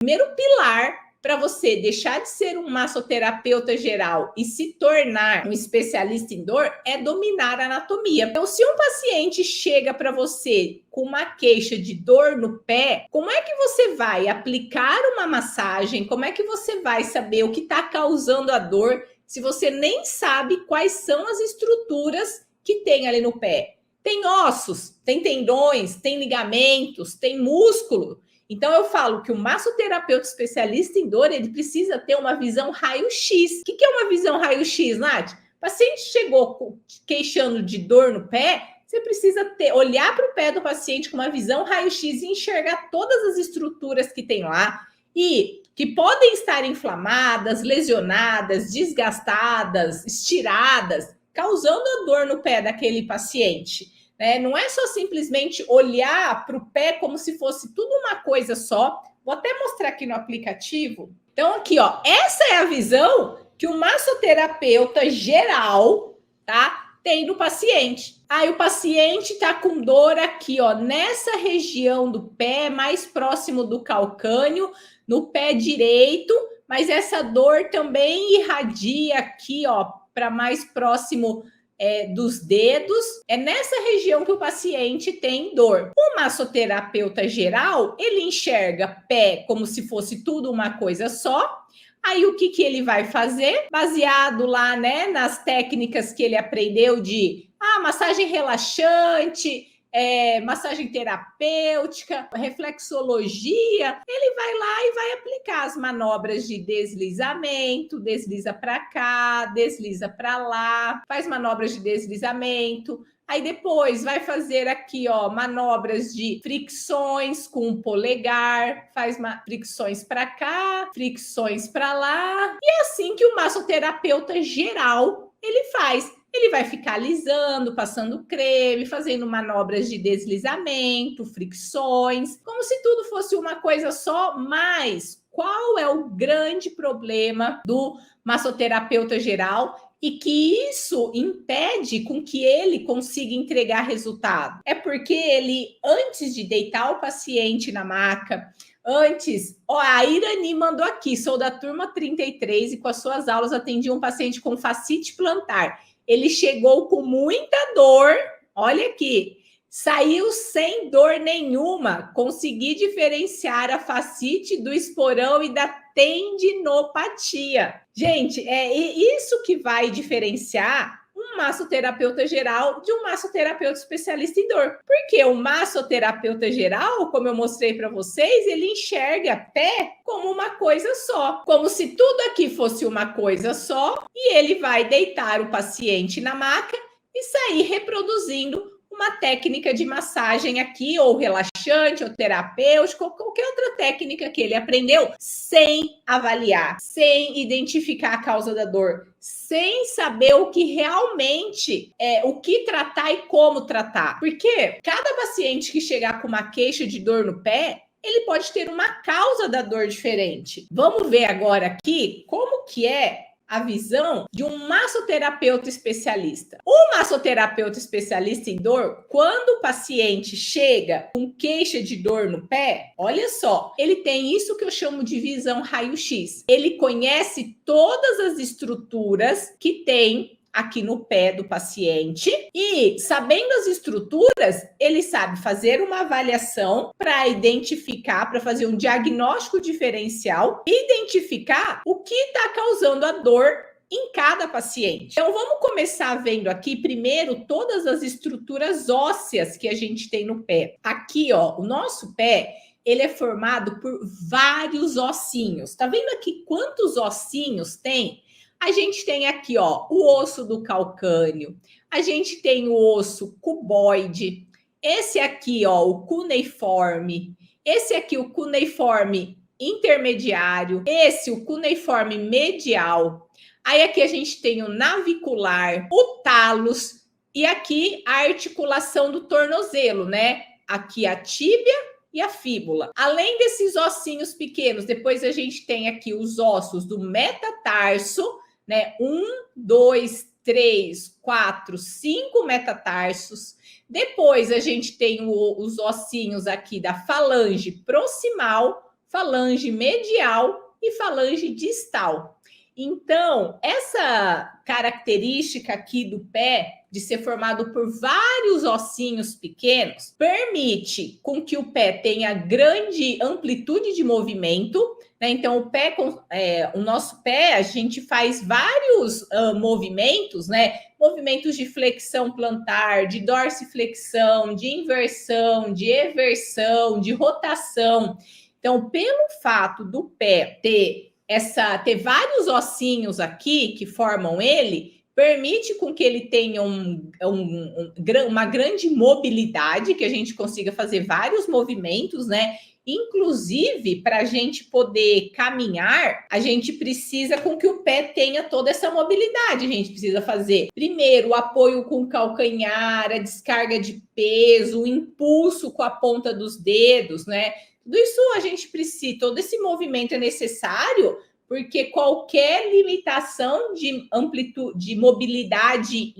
Primeiro pilar para você deixar de ser um massoterapeuta geral e se tornar um especialista em dor é dominar a anatomia. Então, se um paciente chega para você com uma queixa de dor no pé, como é que você vai aplicar uma massagem? Como é que você vai saber o que está causando a dor se você nem sabe quais são as estruturas que tem ali no pé? Tem ossos, tem tendões, tem ligamentos, tem músculo. Então, eu falo que o massoterapeuta especialista em dor, ele precisa ter uma visão raio-x. O que é uma visão raio-x, Nath? O paciente chegou queixando de dor no pé, você precisa olhar para o pé do paciente com uma visão raio-x e enxergar todas as estruturas que tem lá e que podem estar inflamadas, lesionadas, desgastadas, estiradas, causando a dor no pé daquele paciente. Não é só simplesmente olhar para o pé como se fosse tudo uma coisa só. Vou até mostrar aqui no aplicativo. Então, aqui, ó, essa é a visão que o massoterapeuta geral, tá, tem do paciente. Aí o paciente tá com dor aqui, ó, nessa região do pé, mais próximo do calcâneo, no pé direito, mas essa dor também irradia aqui, ó, para mais próximo dos dedos, é nessa região que o paciente tem dor. O massoterapeuta geral, ele enxerga pé como se fosse tudo uma coisa só. Aí o que ele vai fazer? Baseado lá, né, nas técnicas que ele aprendeu de massagem relaxante, massagem terapêutica, reflexologia, ele vai lá e vai aplicar as manobras de deslizamento, desliza para cá, desliza para lá, faz manobras de deslizamento. Aí depois vai fazer aqui, ó, manobras de fricções com o polegar, faz fricções para cá, fricções para lá. E é assim que o massoterapeuta geral ele faz. Ele vai ficar alisando, passando creme, fazendo manobras de deslizamento, fricções, como se tudo fosse uma coisa só, mas qual é o grande problema do massoterapeuta geral e que isso impede com que ele consiga entregar resultado? É porque ele, antes de deitar o paciente na maca, a Irani mandou aqui, sou da turma 33 e com as suas aulas atendi um paciente com fascite plantar. Ele chegou com muita dor, olha aqui, saiu sem dor nenhuma, consegui diferenciar a fascite do esporão e da tendinopatia. Gente, é isso que vai diferenciar um massoterapeuta geral de um massoterapeuta especialista em dor. Porque o massoterapeuta geral, como eu mostrei para vocês, ele enxerga pé como uma coisa só, como se tudo aqui fosse uma coisa só, e ele vai deitar o paciente na maca e sair reproduzindo uma técnica de massagem aqui, ou relaxante, ou terapêutico, ou qualquer outra técnica que ele aprendeu, sem avaliar, sem identificar a causa da dor, sem saber o que realmente o que tratar e como tratar. Porque cada paciente que chegar com uma queixa de dor no pé, ele pode ter uma causa da dor diferente. Vamos ver agora aqui como que é a visão de um massoterapeuta especialista. O massoterapeuta especialista em dor, quando o paciente chega com queixa de dor no pé, olha só, ele tem isso que eu chamo de visão raio-x. Ele conhece todas as estruturas que tem aqui no pé do paciente e, sabendo as estruturas, ele sabe fazer uma avaliação para identificar, para fazer um diagnóstico diferencial, identificar o que está causando a dor em cada paciente. Então, vamos começar vendo aqui primeiro todas as estruturas ósseas que a gente tem no pé. Aqui, ó, o nosso pé, ele é formado por vários ossinhos. Tá vendo aqui quantos ossinhos tem? A gente tem aqui, ó, o osso do calcâneo, a gente tem o osso cuboide, esse aqui, ó, o cuneiforme, esse aqui, o cuneiforme intermediário, esse, o cuneiforme medial. Aí aqui a gente tem o navicular, o talos e aqui a articulação do tornozelo, né? Aqui a tíbia e a fíbula. Além desses ossinhos pequenos, depois a gente tem aqui os ossos do metatarso, né? 1, 2, 3, 4, 5 metatarsos. Depois a gente tem os ossinhos aqui da falange proximal, falange medial e falange distal. Então, essa característica aqui do pé, de ser formado por vários ossinhos pequenos, permite com que o pé tenha grande amplitude de movimento, né? Então, o nosso pé, a gente faz vários movimentos, né? Movimentos de flexão plantar, de dorsiflexão, de inversão, de eversão, de rotação. Então, pelo fato do pé ter vários ossinhos aqui que formam ele, permite com que ele tenha uma grande mobilidade, que a gente consiga fazer vários movimentos, né? Inclusive, para a gente poder caminhar, a gente precisa com que o pé tenha toda essa mobilidade. A gente precisa fazer, primeiro, o apoio com o calcanhar, a descarga de peso, o impulso com a ponta dos dedos, né? Tudo isso a gente precisa, todo esse movimento é necessário, porque qualquer limitação de amplitude, de mobilidade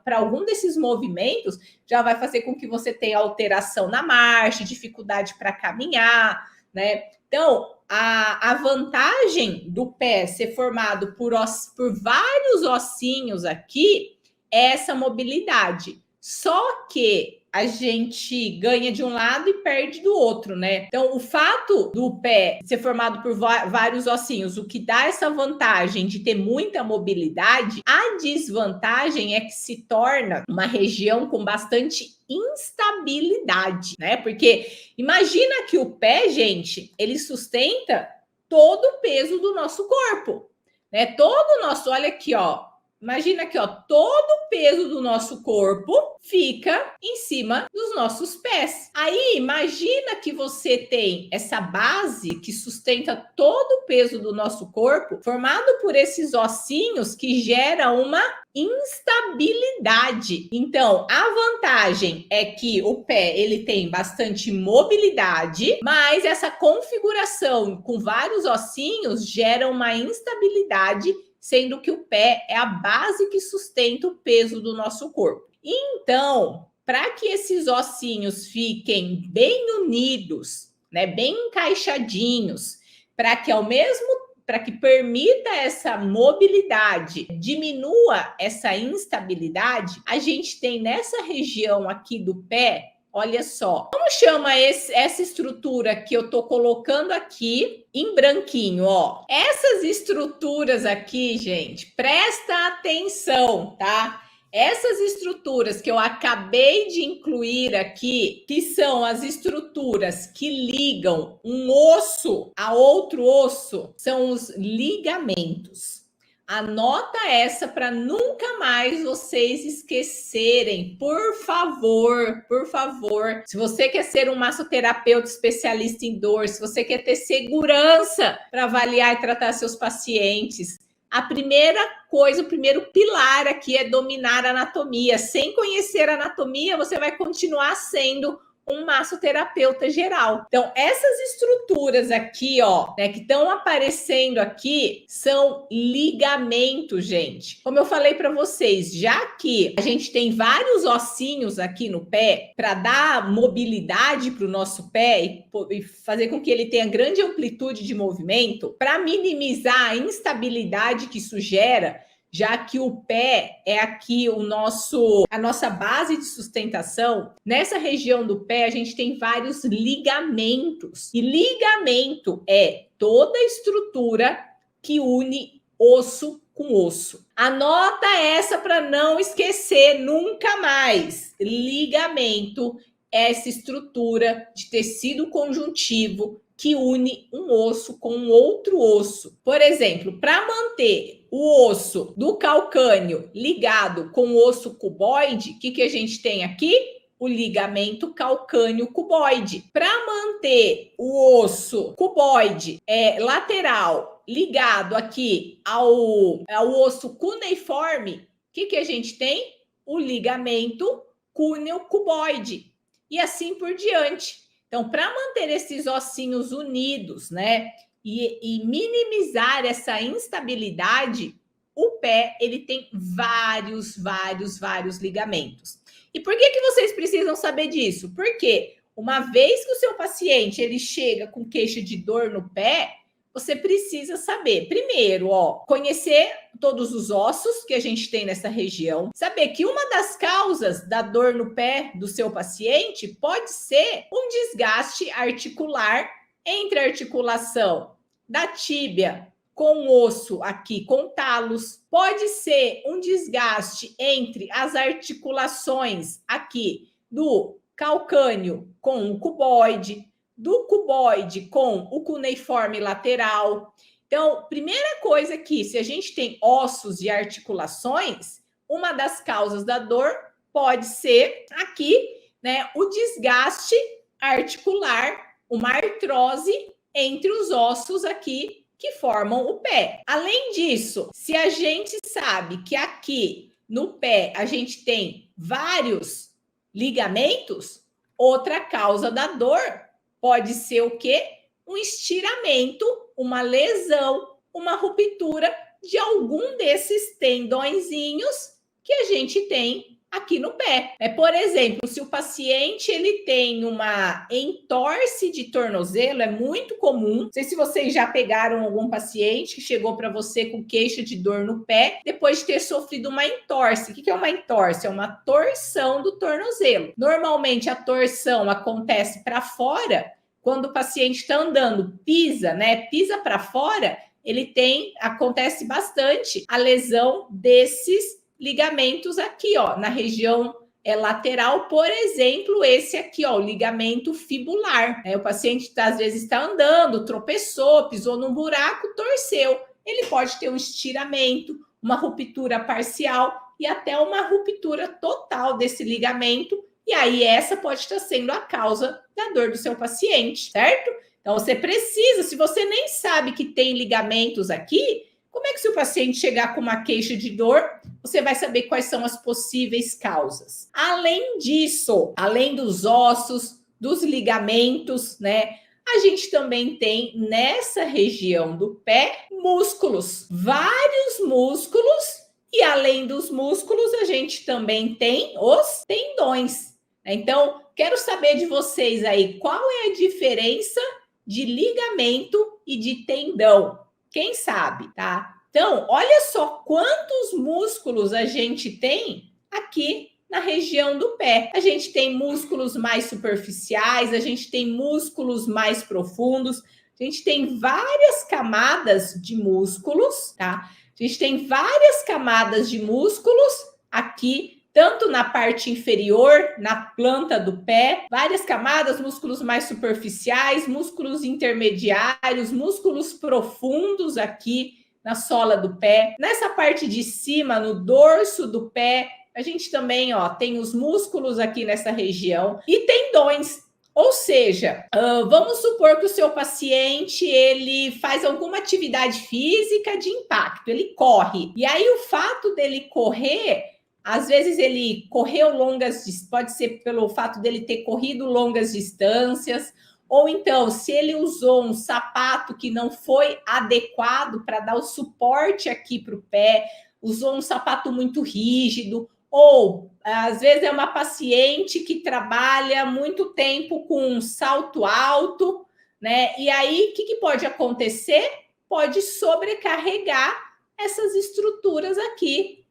para algum desses movimentos já vai fazer com que você tenha alteração na marcha, dificuldade para caminhar, né? Então, a vantagem do pé ser formado por vários ossinhos aqui é essa mobilidade. Só que a gente ganha de um lado e perde do outro, né? Então, o fato do pé ser formado por vários ossinhos, o que dá essa vantagem de ter muita mobilidade, a desvantagem é que se torna uma região com bastante instabilidade, né? Porque imagina que o pé, gente, ele sustenta todo o peso do nosso corpo, né? Todo o nosso, olha aqui, ó. Imagina aqui, ó, todo o peso do nosso corpo fica em cima dos nossos pés. Aí, imagina que você tem essa base que sustenta todo o peso do nosso corpo, formado por esses ossinhos que gera uma instabilidade. Então, a vantagem é que o pé, ele tem bastante mobilidade, mas essa configuração com vários ossinhos gera uma instabilidade, sendo que o pé é a base que sustenta o peso do nosso corpo. Então, para que esses ossinhos fiquem bem unidos, né, bem encaixadinhos, para que permita essa mobilidade, diminua essa instabilidade, a gente tem nessa região aqui do pé, olha só, como chama essa estrutura que eu tô colocando aqui em branquinho, ó? Essas estruturas aqui, gente, presta atenção, tá? Essas estruturas que eu acabei de incluir aqui, que são as estruturas que ligam um osso a outro osso, são os ligamentos. Anota essa para nunca mais vocês esquecerem, por favor, por favor. Se você quer ser um massoterapeuta especialista em dor, se você quer ter segurança para avaliar e tratar seus pacientes, a primeira coisa, o primeiro pilar aqui é dominar a anatomia. Sem conhecer a anatomia, você vai continuar sendo um massoterapeuta geral. Então, essas estruturas aqui, ó, né, que estão aparecendo aqui, são ligamentos, gente. Como eu falei para vocês, já que a gente tem vários ossinhos aqui no pé, para dar mobilidade para o nosso pé e fazer com que ele tenha grande amplitude de movimento, para minimizar a instabilidade que isso gera, já que o pé é aqui a nossa base de sustentação, nessa região do pé a gente tem vários ligamentos. E ligamento é toda a estrutura que une osso com osso. Anota essa para não esquecer nunca mais. Ligamento é essa estrutura de tecido conjuntivo que une um osso com um outro osso. Por exemplo, para manter o osso do calcâneo ligado com o osso cuboide, o que a gente tem aqui? O ligamento calcâneo cuboide. Para manter o osso cuboide lateral ligado aqui ao osso cuneiforme, o que a gente tem? O ligamento cúneo-cuboide. E assim por diante. Então, para manter esses ossinhos unidos, né, e minimizar essa instabilidade, o pé, ele tem vários ligamentos. E por que vocês precisam saber disso? Porque uma vez que o seu paciente ele chega com queixa de dor no pé, você precisa saber, primeiro, conhecer todos os ossos que a gente tem nessa região, saber que uma das causas da dor no pé do seu paciente pode ser um desgaste articular entre a articulação da tíbia com o osso aqui, com o talos, pode ser um desgaste entre as articulações aqui do calcâneo com o cuboide, do cuboide com o cuneiforme lateral. Então, primeira coisa aqui, se a gente tem ossos e articulações, uma das causas da dor pode ser aqui, né, o desgaste articular, uma artrose entre os ossos aqui que formam o pé. Além disso, se a gente sabe que aqui no pé a gente tem vários ligamentos, outra causa da dor pode ser o quê? Um estiramento, uma lesão, uma ruptura de algum desses tendõezinhos que a gente tem aqui no pé. Por exemplo, se o paciente ele tem uma entorse de tornozelo, é muito comum. Não sei se vocês já pegaram algum paciente que chegou para você com queixa de dor no pé depois de ter sofrido uma entorse. O que é uma entorse? É uma torção do tornozelo. Normalmente a torção acontece para fora quando o paciente está andando, pisa, né? Pisa para fora, acontece bastante a lesão desses ligamentos aqui, na região lateral, por exemplo, esse aqui, o ligamento fibular. O paciente às vezes está andando, tropeçou, pisou num buraco, torceu. Ele pode ter um estiramento, uma ruptura parcial e até uma ruptura total desse ligamento. E aí essa pode estar sendo a causa da dor do seu paciente, certo? Então você precisa, se você nem sabe que tem ligamentos aqui, como é que se o paciente chegar com uma queixa de dor, você vai saber quais são as possíveis causas? Além disso, além dos ossos, dos ligamentos, né? A gente também tem nessa região do pé músculos, vários músculos, e além dos músculos, a gente também tem os tendões. Então, quero saber de vocês aí, qual é a diferença de ligamento e de tendão? Quem sabe, tá? Então, olha só quantos músculos a gente tem aqui na região do pé. A gente tem músculos mais superficiais, a gente tem músculos mais profundos, a gente tem várias camadas de músculos, tá? A gente tem várias camadas de músculos aqui, tanto na parte inferior, na planta do pé, várias camadas, músculos mais superficiais, músculos intermediários, músculos profundos aqui na sola do pé. Nessa parte de cima, no dorso do pé, a gente também, tem os músculos aqui nessa região e tendões. Ou seja, vamos supor que o seu paciente, ele faz alguma atividade física de impacto, ele corre. E aí o fato dele correr, às vezes ele correu pode ser pelo fato dele ter corrido longas distâncias, ou então, se ele usou um sapato que não foi adequado para dar o suporte aqui para o pé, usou um sapato muito rígido, ou às vezes é uma paciente que trabalha muito tempo com um salto alto, né? E aí, o que pode acontecer? Pode sobrecarregar essas estruturas aqui,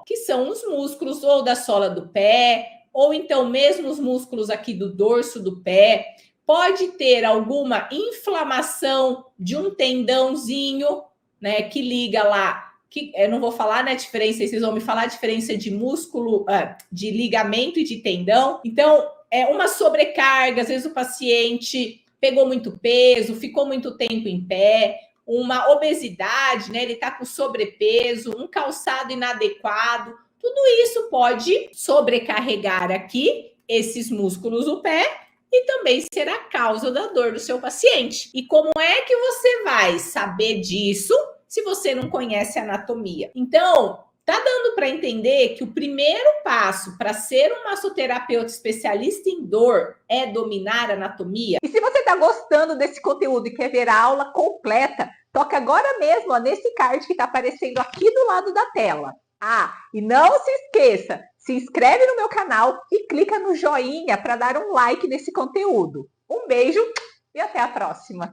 que são os músculos ou da sola do pé, ou então mesmo os músculos aqui do dorso do pé. Pode ter alguma inflamação de um tendãozinho, né, que liga lá, que eu não vou falar, né, a diferença, vocês vão me falar a diferença de músculo, de ligamento e de tendão. Então, é uma sobrecarga, às vezes o paciente pegou muito peso, ficou muito tempo em pé, uma obesidade, né, ele está com sobrepeso, um calçado inadequado, tudo isso pode sobrecarregar aqui esses músculos do pé e também ser a causa da dor do seu paciente. E como é que você vai saber disso se você não conhece a anatomia? Então, tá dando para entender que o primeiro passo para ser um massoterapeuta especialista em dor é dominar a anatomia? E se você está gostando desse conteúdo e quer ver a aula completa, toca agora mesmo nesse card que está aparecendo aqui do lado da tela. E não se esqueça, se inscreve no meu canal e clica no joinha para dar um like nesse conteúdo. Um beijo e até a próxima!